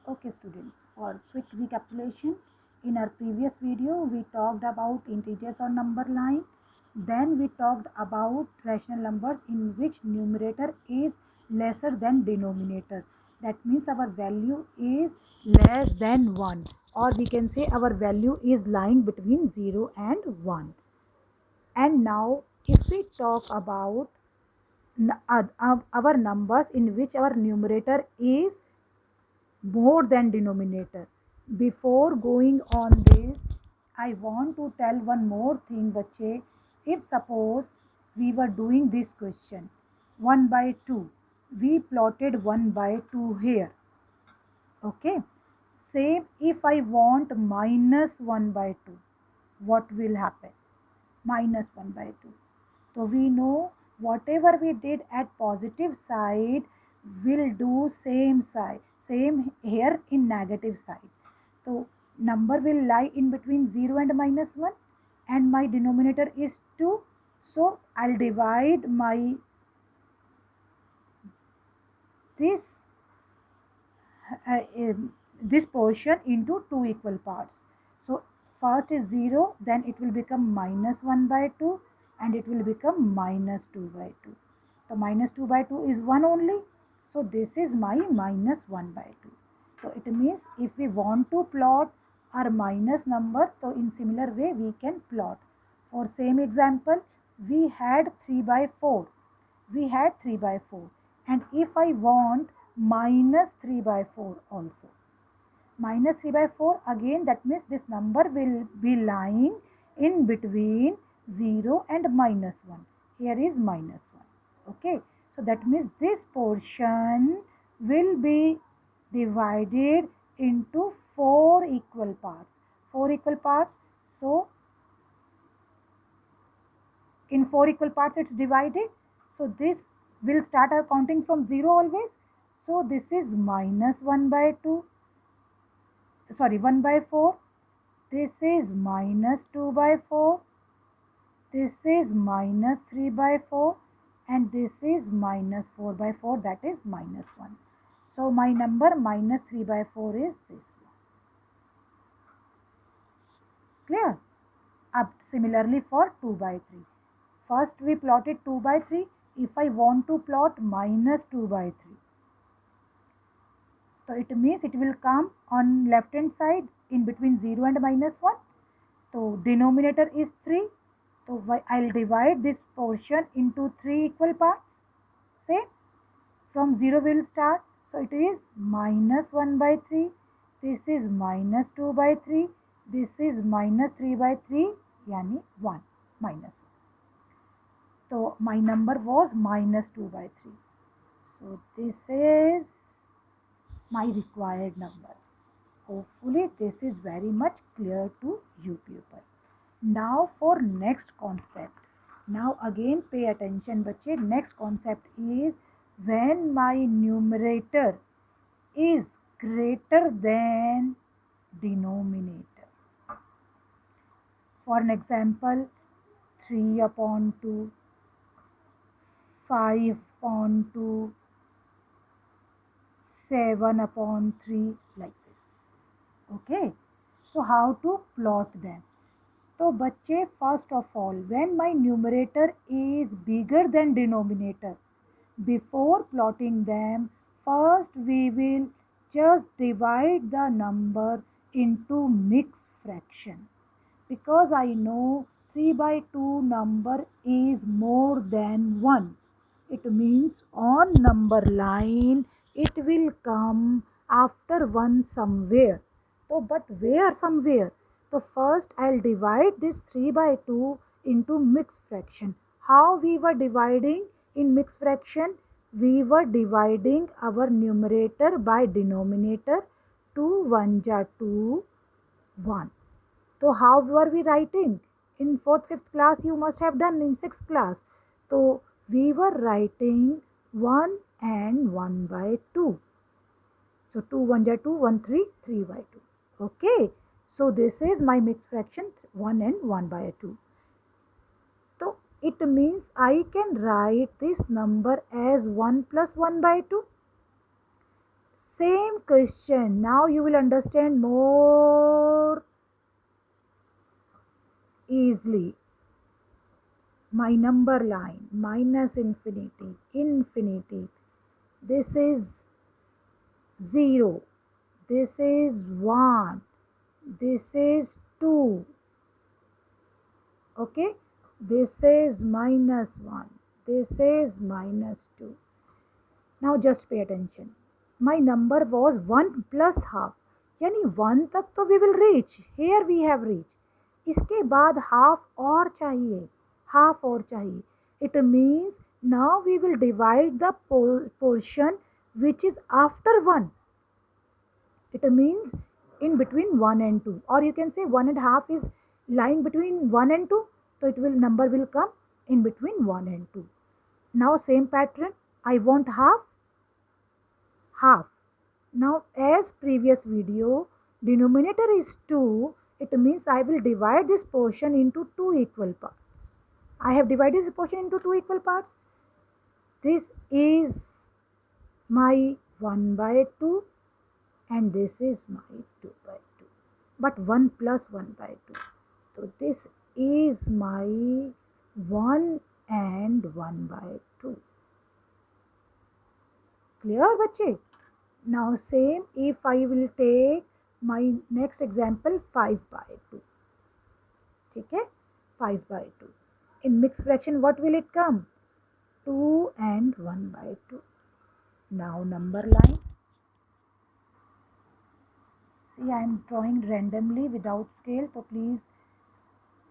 Okay students, for quick recapitulation, in our previous video we talked about integers or number line. Then we talked about rational numbers in which numerator is lesser than denominator. That means our value is less than 1, or we can say our value is lying between 0 and 1. And now if we talk about our numbers in which our numerator is more than denominator. Before going on this, I want to tell one more thing, bache. If suppose we were doing this question 1 by 2, we plotted 1 by 2 here. Okay. Same if I want minus 1 by 2, what will happen? Minus 1 by 2. So we know whatever we did at positive side will do same here in negative side. So number will lie in between 0 and minus 1, and my denominator is 2. So I'll divide my this this portion into two equal parts. So first is 0, then it will become minus 1 by 2, and it will become minus 2 by 2. So minus 2 by 2 is 1 only. So this is my minus 1 by 2. So it means if we want to plot our minus number, so in similar way we can plot. For same example, we had 3 by 4. We had 3 by 4. And if I want minus 3 by 4 also, minus 3 by 4, again that means this number will be lying in between 0 and minus 1. Here is minus 1. Okay. So that means this portion will be divided into 4 equal parts. 4 equal parts. So in 4 equal parts it's divided. So this will start our counting from 0 always. So this is minus 1 by 2. Sorry, 1 by 4. This is minus 2 by 4. This is minus 3 by 4. And this is minus 4 by 4, that is minus 1. So my number minus 3 by 4 is this one. Clear? Similarly for 2 by 3. First we plotted 2 by 3. If I want to plot minus 2 by 3, so it means it will come on left hand side in between 0 and minus 1. So denominator is 3. So I'll divide this portion into 3 equal parts. Say from 0 we'll start. So it is minus 1 by 3. This is minus 2 by 3. This is minus 3 by 3. Yani 1 minus 1. So my number was minus 2 by 3. So this is my required number. Hopefully this is very much clear to you people. Now for next concept. Now again pay attention bache. Next concept is when my numerator is greater than denominator. For an example, 3 upon 2, 5 upon 2, 7 upon 3, like this. Okay. So how to plot them? So बच्चे, first of all, when my numerator is bigger than denominator, before plotting them, first we will just divide the number into mixed fraction. Because I know 3 by 2 number is more than 1. It means on number line it will come after 1 somewhere. So but where somewhere? So first I'll divide this 3 by 2 into mixed fraction. How we were dividing in mixed fraction? We were dividing our numerator by denominator. 2 1 ja 2, 1. So how were we writing? In 4th, 5th class you must have done in 6th class. So we were writing 1 and 1 by 2. So 2 1 ja 2, 1 3, 3 by 2. Okay. So this is my mixed fraction 1 and 1 by 2. So it means I can write this number as 1 plus 1 by 2. Same question. Now you will understand more easily. My number line, minus infinity, infinity. This is 0. This is 1. This is 2. Okay. This is minus 1. This is minus 2. Now just pay attention. My number was 1 plus half. यानी 1 तक तो we will reach. Here we have reached. इसके बाद half और चाहिए. Half और चाहिए. It means now we will divide the portion which is after 1. It means in between 1 and 2. Or you can say 1 and half is lying between 1 and 2. So it will number will come in between 1 and 2. Now same pattern. I want half. Now as previous video, denominator is 2, it means I will divide this portion into 2 equal parts. I have divided this portion into 2 equal parts. This is my 1 by 2 and this is my 2 by 2. But 1 plus 1 by 2. So this is my 1 and 1 by 2. Clear, bache? Now same if I will take my next example 5 by 2. Okay, 5 by 2. In mixed fraction what will it come? 2 and 1 by 2. Now number line. See, I am drawing randomly without scale, so please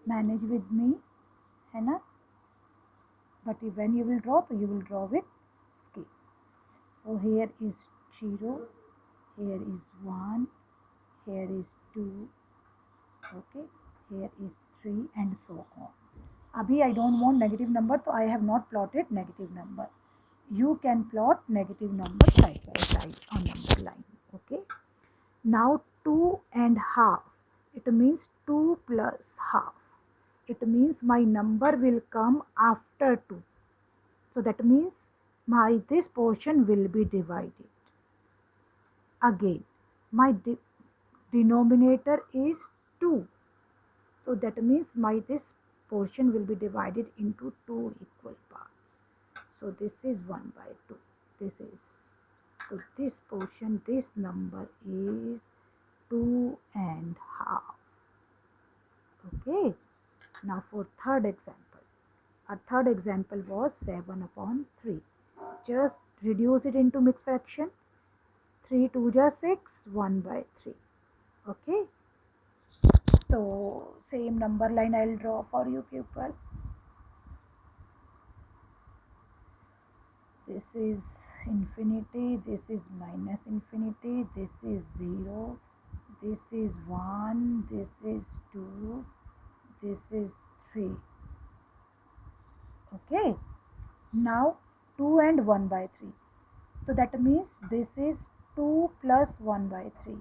manage with me, है ना? But when you will draw, so you will draw with scale. So here is 0, here is 1, here is 2, okay, here is 3 and so on. Abhi I don't want negative number, so I have not plotted negative number. You can plot negative number side by side on number line, okay. Now 2 and half, it means 2 plus half. It means my number will come after 2. So that means this portion will be divided. Again, my denominator is 2. So that means this portion will be divided into 2 equal parts. So this is 1 by 2. This is. So this portion, this number is 2 and half. Okay. Now for third example. Our third example was 7 upon 3. Just reduce it into mixed fraction. 3 2 just 6, 1 by 3. Okay. So same number line I will draw for you pupil. This is infinity, this is minus infinity, this is 0, this is 1, this is 2, this is 3. Okay. Now 2 and 1 by 3. So that means this is 2 plus 1 by 3.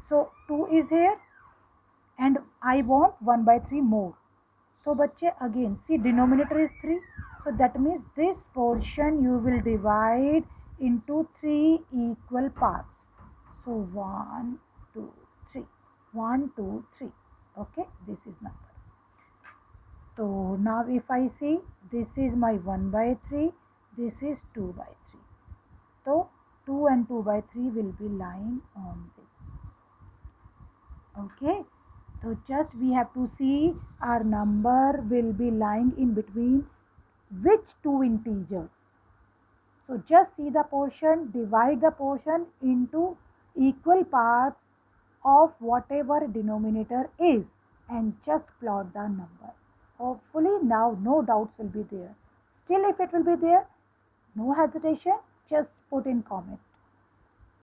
So 2 is here and I want 1 by 3 more. So bache again see denominator is 3. So that means this portion you will divide into 3 equal parts. So 1, 2, 3. 1, 2, 3. Okay, this is number. So now if I see this is my 1 by 3, this is 2 by 3. So 2 and 2 by 3 will be lying on this. Okay. So just we have to see our number will be lying in between which two integers. So just see the portion, divide the portion into equal parts of whatever denominator is and just plot the number. Hopefully now no doubts will be there. Still if it will be there, no hesitation, just put in comment.